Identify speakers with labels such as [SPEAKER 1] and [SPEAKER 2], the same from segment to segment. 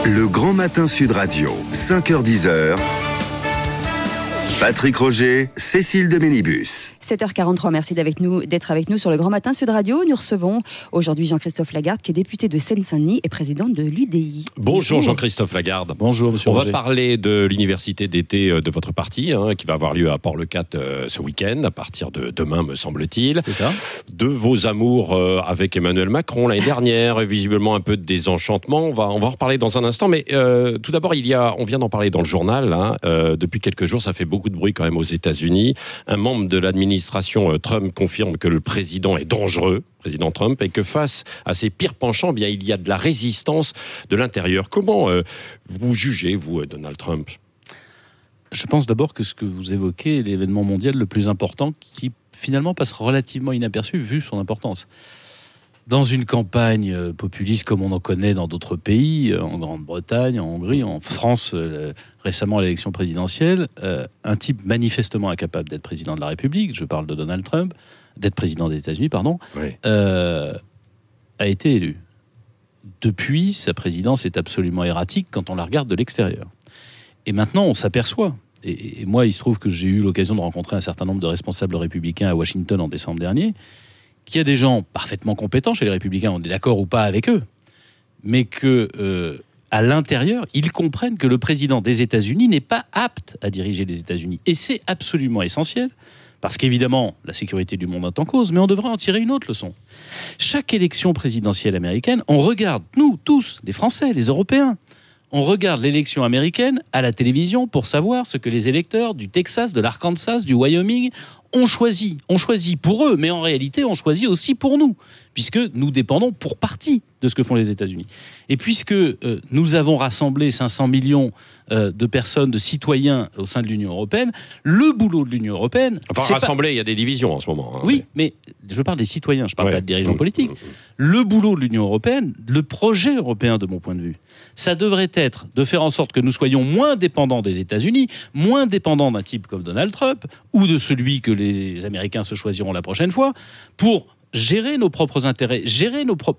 [SPEAKER 1] Le Grand Matin Sud Radio, 5h-10h. Patrick Roger, Cécile de Ménibus.
[SPEAKER 2] 7h43, merci d'être avec nous sur le Grand Matin Sud Radio. Nous recevons aujourd'hui Jean-Christophe Lagarde, qui est député de Seine-Saint-Denis et président de l'UDI.
[SPEAKER 3] Bonjour Jean-Christophe Lagarde.
[SPEAKER 4] Bonjour monsieur Roger.
[SPEAKER 3] On va parler de l'université d'été de votre parti, qui va avoir lieu à Port-le-Cat ce week-end, à partir de demain me semble-t-il.
[SPEAKER 4] C'est ça.
[SPEAKER 3] De vos amours avec Emmanuel Macron l'année dernière, visiblement un peu de désenchantement. On va en reparler dans un instant, mais tout d'abord, on vient d'en parler dans le journal. Depuis quelques jours, ça fait beaucoup de bruit quand même aux États-Unis. Un membre de l'administration Trump confirme que le président est dangereux, président Trump, et que face à ses pires penchants, bien, il y a de la résistance de l'intérieur. Comment vous jugez, vous, Donald Trump ?
[SPEAKER 4] Je pense d'abord que ce que vous évoquez est l'événement mondial le plus important qui finalement passe relativement inaperçu vu son importance. Dans une campagne populiste comme on en connaît dans d'autres pays, en Grande-Bretagne, en Hongrie, en France, récemment à l'élection présidentielle, un type manifestement incapable d'être président de la République, je parle de Donald Trump, d'être président des États-Unis,
[SPEAKER 3] oui.
[SPEAKER 4] A été élu. Depuis, sa présidence est absolument erratique quand on la regarde de l'extérieur. Et maintenant, on s'aperçoit, et moi, il se trouve que j'ai eu l'occasion de rencontrer un certain nombre de responsables républicains à Washington en décembre dernier, qu'il y a des gens parfaitement compétents chez les Républicains, on est d'accord ou pas avec eux, mais que à l'intérieur, ils comprennent que le président des États-Unis n'est pas apte à diriger les États-Unis. Et c'est absolument essentiel, parce qu'évidemment, la sécurité du monde est en cause, mais on devrait en tirer une autre leçon. Chaque élection présidentielle américaine, on regarde, nous tous, les Français, les Européens, on regarde l'élection américaine à la télévision pour savoir ce que les électeurs du Texas, de l'Arkansas, du Wyoming ont choisi. On choisit pour eux, mais en réalité, on choisit aussi pour nous, puisque nous dépendons pour partie de ce que font les États-Unis. Et puisque nous avons rassemblé 500 millions de personnes, de citoyens au sein de l'Union européenne, le boulot de l'Union européenne...
[SPEAKER 3] Enfin, rassemblé, il y a des divisions en ce moment.
[SPEAKER 4] Oui, mais je parle des citoyens, je ne parle pas de dirigeants politiques. Le boulot de l'Union européenne, le projet européen de mon point de vue, ça devrait être de faire en sorte que nous soyons moins dépendants des États-Unis, moins dépendants d'un type comme Donald Trump, ou de celui que les Américains se choisiront la prochaine fois, pour gérer nos propres intérêts,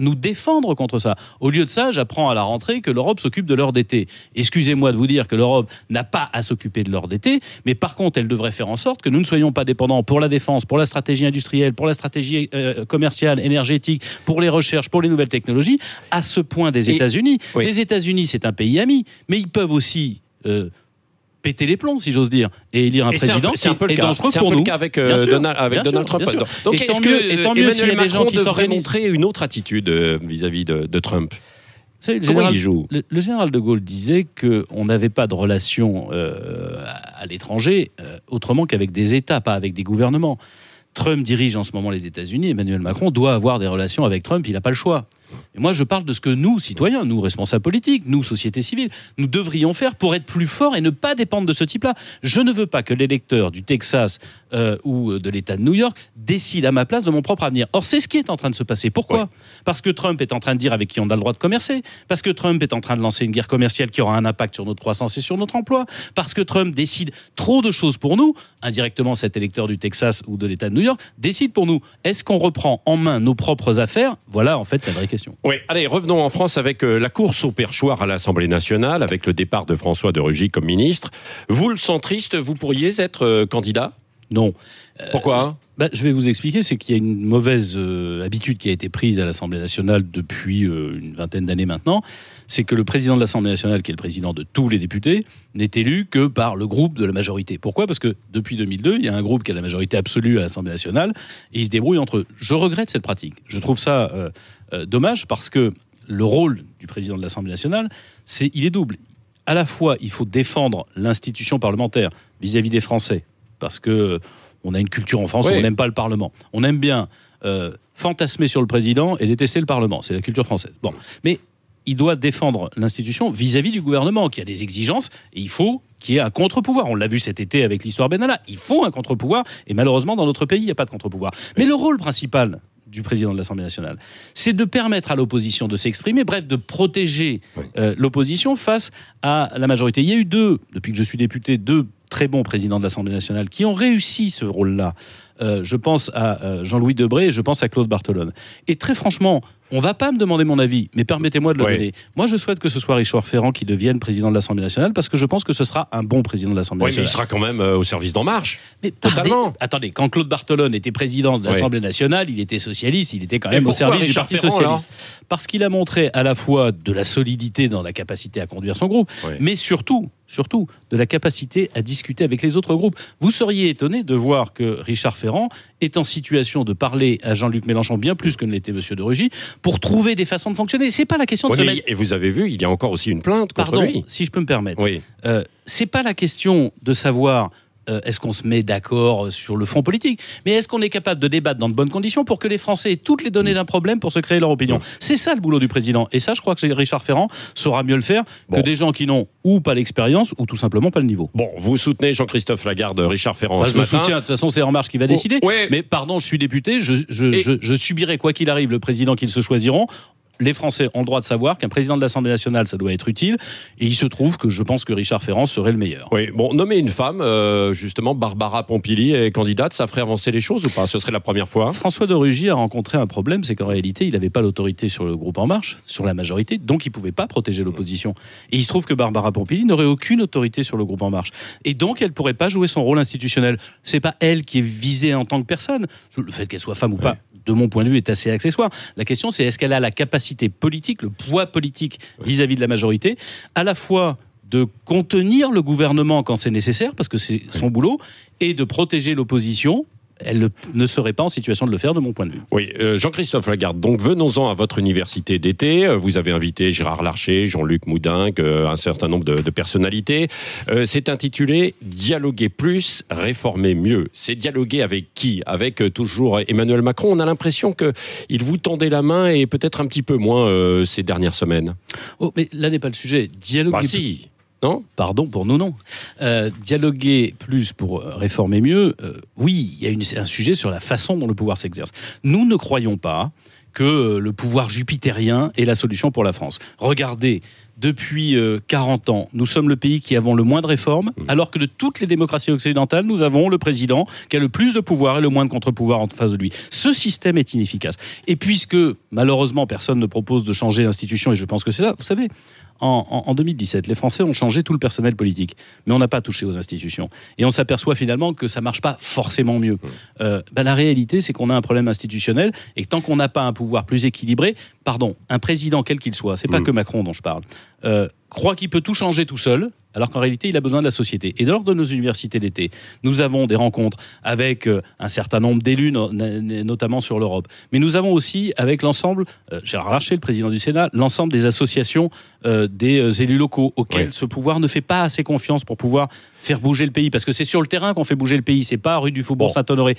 [SPEAKER 4] nous défendre contre ça. Au lieu de ça, j'apprends à la rentrée que l'Europe s'occupe de l'heure d'été. Excusez-moi de vous dire que l'Europe n'a pas à s'occuper de l'heure d'été, mais par contre, elle devrait faire en sorte que nous ne soyons pas dépendants pour la défense, pour la stratégie industrielle, pour la stratégie commerciale, énergétique, pour les recherches, pour les nouvelles technologies, à ce point des États-Unis. Oui. Les États-Unis, c'est un pays ami, mais ils peuvent aussi... péter les plombs, si j'ose dire, et élire un président
[SPEAKER 3] c'est un peu le cas.
[SPEAKER 4] dangereux
[SPEAKER 3] c'est
[SPEAKER 4] pour
[SPEAKER 3] un peu
[SPEAKER 4] nous.
[SPEAKER 3] Le cas avec Donald Trump. Donc, est-ce que Emmanuel Macron devrait montrer une autre attitude vis-à-vis de Trump ? Comment il joue ?
[SPEAKER 4] Le général de Gaulle disait qu'on n'avait pas de relation à l'étranger autrement qu'avec des États, pas avec des gouvernements. Trump dirige en ce moment les États-Unis, Emmanuel Macron doit avoir des relations avec Trump, il n'a pas le choix. Et moi, je parle de ce que nous, citoyens, nous, responsables politiques, nous, société civile, nous devrions faire pour être plus forts et ne pas dépendre de ce type-là. Je ne veux pas que l'électeur du Texas ou de l'État de New York décide à ma place de mon propre avenir. Or, c'est ce qui est en train de se passer. Pourquoi ? Parce que Trump est en train de dire avec qui on a le droit de commercer. Parce que Trump est en train de lancer une guerre commerciale qui aura un impact sur notre croissance et sur notre emploi. Parce que Trump décide trop de choses pour nous. Indirectement, cet électeur du Texas ou de l'État de New York décide pour nous. Est-ce qu'on reprend en main nos propres affaires ? Voilà, en fait, la vraie question.
[SPEAKER 3] Oui, allez, revenons en France avec la course au perchoir à l'Assemblée nationale, avec le départ de François de Rugy comme ministre. Vous, le centriste, vous pourriez être candidat ?
[SPEAKER 4] Non.
[SPEAKER 3] Pourquoi ?
[SPEAKER 4] Je vais vous expliquer, c'est qu'il y a une mauvaise habitude qui a été prise à l'Assemblée nationale depuis une vingtaine d'années maintenant, c'est que le président de l'Assemblée nationale, qui est le président de tous les députés, n'est élu que par le groupe de la majorité. Pourquoi ? Parce que depuis 2002, il y a un groupe qui a la majorité absolue à l'Assemblée nationale, et ils se débrouillent entre eux. Je regrette cette pratique. Je trouve ça dommage, parce que le rôle du président de l'Assemblée nationale, il est double. À la fois, il faut défendre l'institution parlementaire vis-à-vis des Français, parce que on a une culture en France où on n'aime pas le Parlement. On aime bien fantasmer sur le président et détester le Parlement. C'est la culture française. Bon. Mais il doit défendre l'institution vis-à-vis du gouvernement, qui a des exigences, et il faut qu'il y ait un contre-pouvoir. On l'a vu cet été avec l'histoire Benalla. Il faut un contre-pouvoir, et malheureusement, dans notre pays, il n'y a pas de contre-pouvoir. Mais le rôle principal du président de l'Assemblée nationale, c'est de permettre à l'opposition de s'exprimer, bref, de protéger l'opposition face à la majorité. Il y a eu depuis que je suis député, deux très bons présidents de l'Assemblée nationale qui ont réussi ce rôle-là. Je pense à Jean-Louis Debré et je pense à Claude Barthelone. Et très franchement, On va pas me demander mon avis, mais permettez-moi de le donner. Moi, je souhaite que ce soit Richard Ferrand qui devienne président de l'Assemblée nationale, parce que je pense que ce sera un bon président de l'Assemblée nationale.
[SPEAKER 3] Mais il sera quand même au service d'En Marche.
[SPEAKER 4] Mais
[SPEAKER 3] totalement.
[SPEAKER 4] Attendez, quand Claude Barthelone était président de l'Assemblée nationale, il était socialiste, il était quand même au service du Parti socialiste. Parce qu'il a montré à la fois de la solidité dans la capacité à conduire son groupe, mais surtout de la capacité à discuter avec les autres groupes. Vous seriez étonné de voir que Richard Ferrand est en situation de parler à Jean-Luc Mélenchon bien plus que ne l'était M. de Rugy pour trouver des façons de fonctionner. C'est pas la question de se mettre...
[SPEAKER 3] Et vous avez vu, il y a encore aussi une plainte contre lui.
[SPEAKER 4] Si je peux me permettre.
[SPEAKER 3] Oui.
[SPEAKER 4] C'est pas la question de savoir... est-ce qu'on se met d'accord sur le fond politique ? Mais est-ce qu'on est capable de débattre dans de bonnes conditions pour que les Français aient toutes les données d'un problème pour se créer leur opinion ? C'est ça le boulot du président. Et ça, je crois que Richard Ferrand saura mieux le faire que des gens qui n'ont ou pas l'expérience ou tout simplement pas le niveau.
[SPEAKER 3] Bon, vous soutenez Jean-Christophe Lagarde, Richard Ferrand ce matin.
[SPEAKER 4] Je soutiens. De toute façon, c'est En Marche qui va décider. Mais pardon, je suis député. Je subirai quoi qu'il arrive le président qu'ils se choisiront. Les Français ont le droit de savoir qu'un président de l'Assemblée nationale, ça doit être utile. Et il se trouve que je pense que Richard Ferrand serait le meilleur. Oui,
[SPEAKER 3] bon, nommer une femme, justement, Barbara Pompili est candidate, ça ferait avancer les choses ou pas ? Ce serait la première fois.
[SPEAKER 4] François de Rugy a rencontré un problème, c'est qu'en réalité, il n'avait pas l'autorité sur le groupe En Marche, sur la majorité, donc il ne pouvait pas protéger l'opposition. Et il se trouve que Barbara Pompili n'aurait aucune autorité sur le groupe En Marche. Et donc, elle ne pourrait pas jouer son rôle institutionnel. C'est pas elle qui est visée en tant que personne. Le fait qu'elle soit femme ou pas, de mon point de vue, est assez accessoire. La question, c'est est-ce qu'elle a la capacité politique, le poids politique vis-à-vis de la majorité, à la fois de contenir le gouvernement quand c'est nécessaire, parce que c'est son boulot, et de protéger l'opposition. Elle ne serait pas en situation de le faire, de mon point de vue.
[SPEAKER 3] Oui, Jean-Christophe Lagarde, donc venons-en à votre université d'été. Vous avez invité Gérard Larcher, Jean-Luc Moudingue, un certain nombre de personnalités. C'est intitulé « Dialoguer plus, réformer mieux ». C'est dialoguer avec qui ? Avec toujours Emmanuel Macron. On a l'impression qu'il vous tendait la main et peut-être un petit peu moins ces dernières semaines.
[SPEAKER 4] Oh, mais là n'est pas le sujet. Dialoguer
[SPEAKER 3] si. Non ?
[SPEAKER 4] Pardon, pour nous, non. Dialoguer plus pour réformer mieux, oui, il y a un sujet sur la façon dont le pouvoir s'exerce. Nous ne croyons pas que le pouvoir jupitérien est la solution pour la France. Regardez, depuis 40 ans, nous sommes le pays qui avons le moins de réformes, alors que de toutes les démocraties occidentales, nous avons le président qui a le plus de pouvoir et le moins de contre-pouvoir en face de lui. Ce système est inefficace. Et puisque, malheureusement, personne ne propose de changer l'institution, et je pense que c'est ça, vous savez, en 2017, les Français ont changé tout le personnel politique, mais on n'a pas touché aux institutions. Et on s'aperçoit finalement que ça ne marche pas forcément mieux. La réalité, c'est qu'on a un problème institutionnel, et que tant qu'on n'a pas un pouvoir plus équilibré, un président quel qu'il soit, c'est pas que Macron dont je parle, croit qu'il peut tout changer tout seul, alors qu'en réalité, il a besoin de la société. Et lors de nos universités d'été, nous avons des rencontres avec un certain nombre d'élus, notamment sur l'Europe. Mais nous avons aussi, avec l'ensemble, Gérard Larcher, le président du Sénat, l'ensemble des associations des élus locaux, auxquels ce pouvoir ne fait pas assez confiance pour pouvoir faire bouger le pays. Parce que c'est sur le terrain qu'on fait bouger le pays, c'est pas rue du Faubourg Saint-Honoré.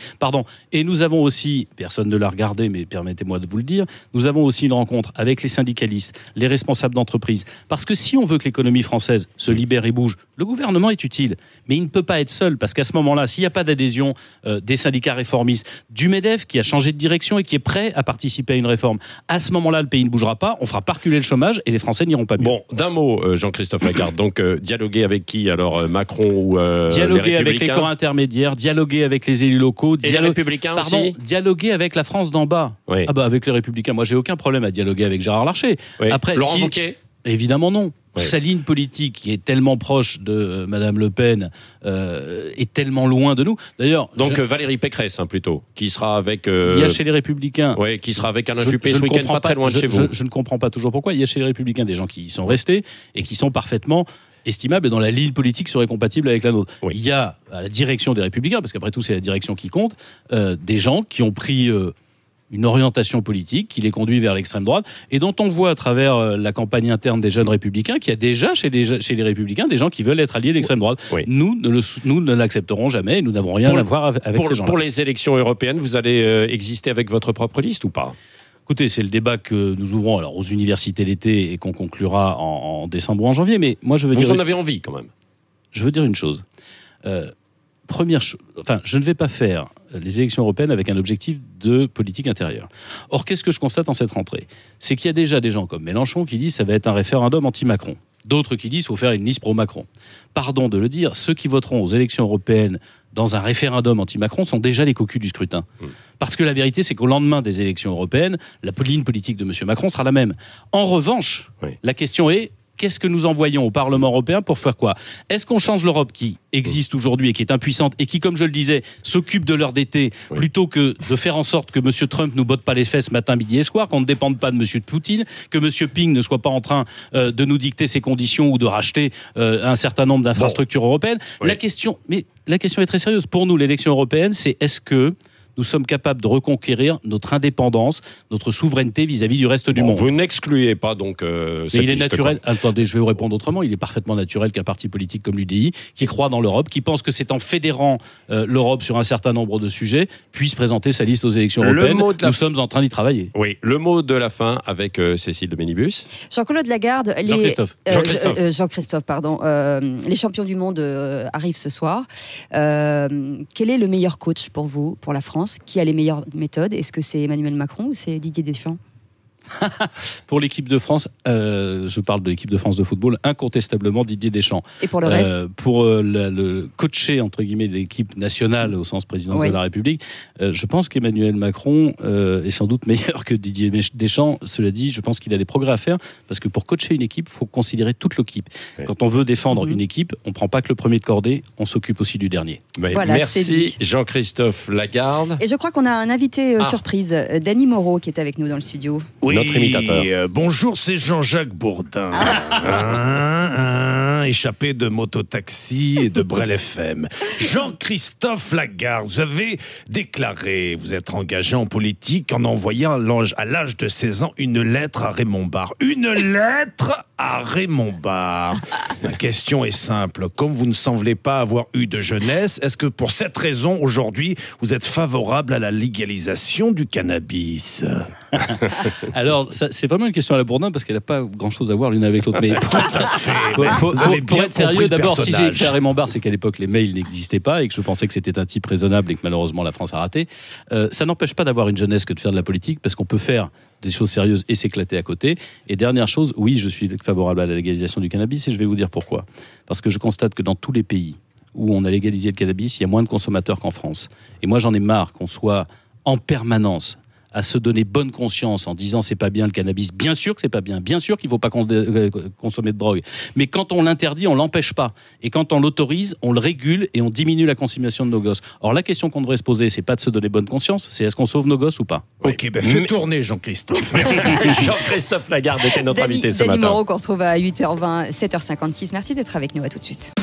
[SPEAKER 4] Et nous avons aussi, personne ne l'a regardé, mais permettez-moi de vous le dire, nous avons aussi une rencontre avec les syndicalistes, les responsables d'entreprise. Parce que si on veut que l'économie française se libère et bouge, le gouvernement est utile, mais il ne peut pas être seul, parce qu'à ce moment-là, s'il n'y a pas d'adhésion des syndicats réformistes, du MEDEF qui a changé de direction et qui est prêt à participer à une réforme, à ce moment-là, le pays ne bougera pas, on fera pas reculer le chômage et les Français n'iront pas mieux.
[SPEAKER 3] Bon, d'un mot, Jean-Christophe Lagarde, donc dialoguer avec qui alors, Macron ou
[SPEAKER 4] dialoguer
[SPEAKER 3] les
[SPEAKER 4] avec les corps intermédiaires, dialoguer avec les élus locaux,
[SPEAKER 3] et les Républicains aussi.
[SPEAKER 4] Dialoguer avec la France d'en bas. Oui. Avec les Républicains, moi j'ai aucun problème à dialoguer avec Gérard Larcher.
[SPEAKER 3] Oui. Après, Laurent Wauquiez ?
[SPEAKER 4] Évidemment non. Oui. Sa ligne politique qui est tellement proche de Madame Le Pen est tellement loin de nous. D'ailleurs,
[SPEAKER 3] donc Valérie Pécresse plutôt, qui sera avec.
[SPEAKER 4] Il y a chez les Républicains.
[SPEAKER 3] Oui, qui sera avec Alain Juppé ce week-end, pas très loin de chez vous.
[SPEAKER 4] Je ne comprends pas toujours pourquoi. Il y a chez les Républicains des gens qui y sont restés et qui sont parfaitement estimables et dont la ligne politique serait compatible avec la nôtre. Oui. Il y a à la direction des Républicains, parce qu'après tout c'est la direction qui compte, des gens qui ont pris une orientation politique qui les conduit vers l'extrême droite et dont on voit à travers la campagne interne des jeunes républicains qu'il y a déjà chez les républicains des gens qui veulent être alliés à l'extrême droite. Oui. Nous ne l'accepterons jamais et nous n'avons rien à voir avec ces gens-là.
[SPEAKER 3] Pour les élections européennes, vous allez exister avec votre propre liste ou pas ?
[SPEAKER 4] Écoutez, c'est le débat que nous ouvrons alors aux universités l'été et qu'on conclura en décembre ou en janvier. Mais moi,
[SPEAKER 3] vous en avez envie quand même.
[SPEAKER 4] Je veux dire une chose. Je ne vais pas faire les élections européennes avec un objectif de politique intérieure. Or, qu'est-ce que je constate en cette rentrée ? C'est qu'il y a déjà des gens comme Mélenchon qui disent que ça va être un référendum anti-Macron. d'autres qui disent qu'il faut faire une liste pro-Macron. Pardon de le dire, ceux qui voteront aux élections européennes dans un référendum anti-Macron sont déjà les cocus du scrutin. Parce que la vérité, c'est qu'au lendemain des élections européennes, la ligne politique de M. Macron sera la même. En revanche, la question est, qu'est-ce que nous envoyons au Parlement européen pour faire quoi ? Est-ce qu'on change l'Europe qui existe aujourd'hui et qui est impuissante et qui, comme je le disais, s'occupe de l'heure d'été plutôt que de faire en sorte que M. Trump nous botte pas les fesses matin, midi et soir, qu'on ne dépende pas de M. Poutine, que M. Ping ne soit pas en train de nous dicter ses conditions ou de racheter un certain nombre d'infrastructures européennes. La question est très sérieuse. Pour nous, l'élection européenne, c'est est-ce que nous sommes capables de reconquérir notre indépendance, notre souveraineté vis-à-vis du reste du monde.
[SPEAKER 3] Vous n'excluez pas donc cette
[SPEAKER 4] il est
[SPEAKER 3] liste,
[SPEAKER 4] naturel. Attendez, je vais vous répondre autrement. Il est parfaitement naturel qu'un parti politique comme l'UDI, qui croit dans l'Europe, qui pense que c'est en fédérant l'Europe sur un certain nombre de sujets, puisse présenter sa liste aux élections européennes. Nous sommes en train d'y travailler.
[SPEAKER 3] Oui, le mot de la fin avec Cécile de Ménibus.
[SPEAKER 2] Jean-Claude Lagarde, Jean-Christophe, pardon. Les champions du monde arrivent ce soir. Quel est le meilleur coach pour vous, pour la France ? Qui a les meilleures méthodes ? Est-ce que c'est Emmanuel Macron ou c'est Didier Deschamps ?
[SPEAKER 4] Pour l'équipe de France, je parle de l'équipe de France de football, incontestablement Didier Deschamps.
[SPEAKER 2] Et pour le reste
[SPEAKER 4] pour le coacher, entre guillemets, l'équipe nationale au sens présidentiel de la République, je pense qu'Emmanuel Macron est sans doute meilleur que Didier Deschamps. Cela dit, je pense qu'il a des progrès à faire, parce que pour coacher une équipe, il faut considérer toute l'équipe. Quand on veut défendre une équipe, on ne prend pas que le premier de cordée, on s'occupe aussi du dernier.
[SPEAKER 2] Voilà,
[SPEAKER 3] merci Jean-Christophe Lagarde.
[SPEAKER 2] Et je crois qu'on a un invité surprise, Dany Moreau, qui est avec nous dans le studio.
[SPEAKER 5] Oui,
[SPEAKER 3] notre imitateur.
[SPEAKER 5] Bonjour, c'est Jean-Jacques Bourdin. Échappé de mototaxi et de Brel FM. Jean-Christophe Lagarde, vous avez déclaré, vous êtes engagé en politique en envoyant à l'âge de 16 ans une lettre à Raymond Barre. Une lettre à Raymond Barre. Ma question est simple. Comme vous ne semblez pas avoir eu de jeunesse, est-ce que pour cette raison, aujourd'hui, vous êtes favorable à la légalisation du cannabis ?
[SPEAKER 4] Alors, c'est vraiment une question à la Bourdin, parce qu'elle n'a pas grand-chose à voir l'une avec l'autre. Mais pour être sérieux, d'abord, si j'ai écrit à Raymond Barre, c'est qu'à l'époque, les mails n'existaient pas et que je pensais que c'était un type raisonnable et que malheureusement la France a raté. Ça n'empêche pas d'avoir une jeunesse que de faire de la politique, parce qu'on peut faire des choses sérieuses et s'éclater à côté. Et dernière chose, oui, je suis favorable à la légalisation du cannabis, et je vais vous dire pourquoi. Parce que je constate que dans tous les pays où on a légalisé le cannabis, il y a moins de consommateurs qu'en France. Et moi, j'en ai marre qu'on soit en permanence à se donner bonne conscience en disant c'est pas bien le cannabis. Bien sûr que c'est pas bien, bien sûr qu'il faut pas consommer de drogue. Mais quand on l'interdit, on l'empêche pas. Et quand on l'autorise, on le régule et on diminue la consommation de nos gosses. Or, la question qu'on devrait se poser, c'est pas de se donner bonne conscience, c'est est-ce qu'on sauve nos gosses ou pas ?
[SPEAKER 5] Ok, fais tourner Jean-Christophe. Merci.
[SPEAKER 3] Jean-Christophe Lagarde était notre invité ce
[SPEAKER 2] Dany
[SPEAKER 3] matin.
[SPEAKER 2] Moreau qu'on retrouve à 8h20, 7h56. Merci d'être avec nous, à tout de suite.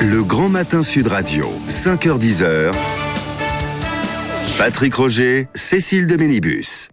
[SPEAKER 1] Le Grand Matin Sud Radio, 5h-10h. Patrick Roger, Cécile de Ménibus.